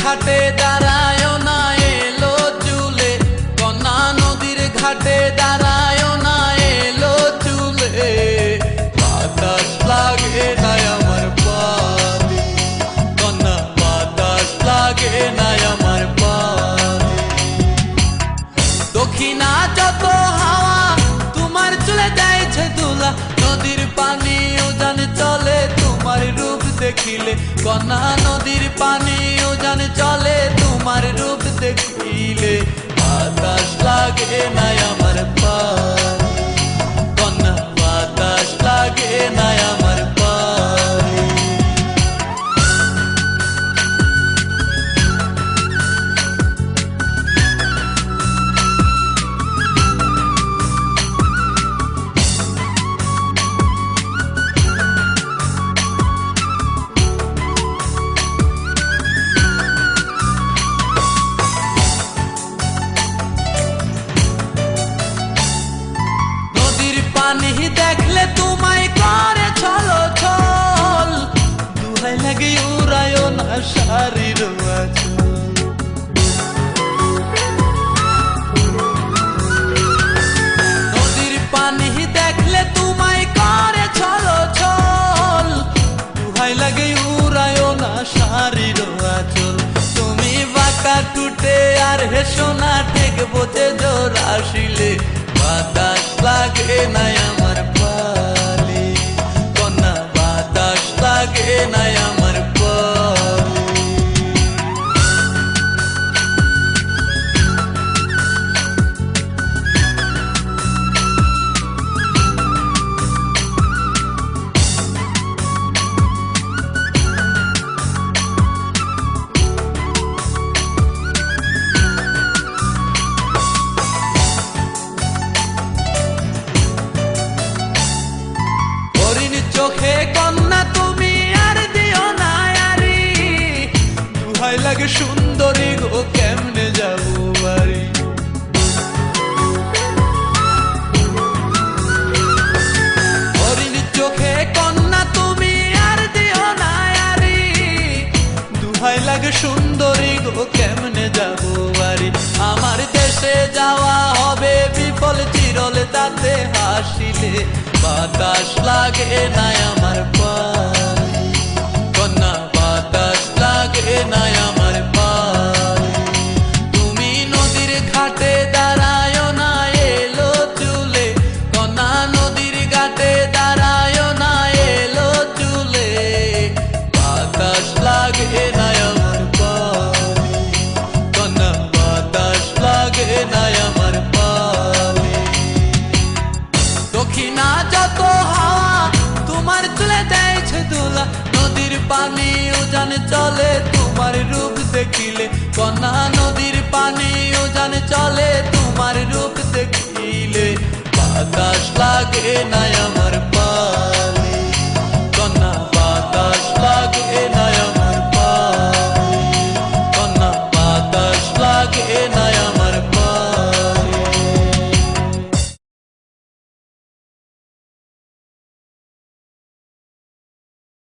ঘাটে দাঁড়ায় না এলো চুলে, কন্যা নদীর ঘাটে দাঁড়ায় না এলো চুলে। বাতাস লাগে না আমার পানে, কন্যা বাতাস লাগে না আমার পানে। দক্ষিণা যত হাওয়া তোমার চলে যাইছে দুলা, নদীর পানি উজান চলে তোমার রূপ দেখিলে। কন্যা নদীর পানি উজান চলে তোমার রূপ দেখিলে। বাতাস লাগে না আমার পানে, কন্যা বাতাস লাগে না আমার পানে। পানি দেখলে তোমায় করে ছলো ছল, দুহাই লাগে উড়ায় না শাড়ির আঁচল। নদীর পানি দেখলে তোমায় করে ছলো ছল, দুহাই লাগে উড়ায় না শাড়ির আঁচল। তুমি বাঁকা টুটে আর হেসো না ঠিক বোঝে জোর আসিলে। বাতাস লাগে না আমার পালে, কন্যা বাতাস লাগে না আমার পালে। চোখে কন্যা তুমি আর দিও না আরি, দুহাই লাগে সুন্দরী গো কেমনে যাবো বাড়ি। হরিণ চোখে কন্যা তুমি আর দিও না আরি, দুহাই লাগে সুন্দরী গো কেমনে যাবো বাড়ি। আমার দেশে যাওয়া হবে বিফল চিরল তাতে হাসিলে। বাতাস লাগে না আমার পানে, কন্যা বাতাস লাগে না আমার পানে। তুমি নদীর ঘাটে দাঁড়ায় না এলো চুলে, কন্যা নদীর ঘাটে দাঁড়ায় না এলো চুলে। বাতাস লাগে না আমার পানে, কন্যা বাতাস লাগে না আমার পানে। দক্ষিণা যত হাওয়া তোমার চলে যাইছে দুলা, নদীর পানি উজান চলে তোমার রূপ দেখিলে। কন্যা নদীর পানি উজান চলে তোমার রূপ দেখিলে। বাতাস লাগে না আমার পানে, কন্যা বাতাস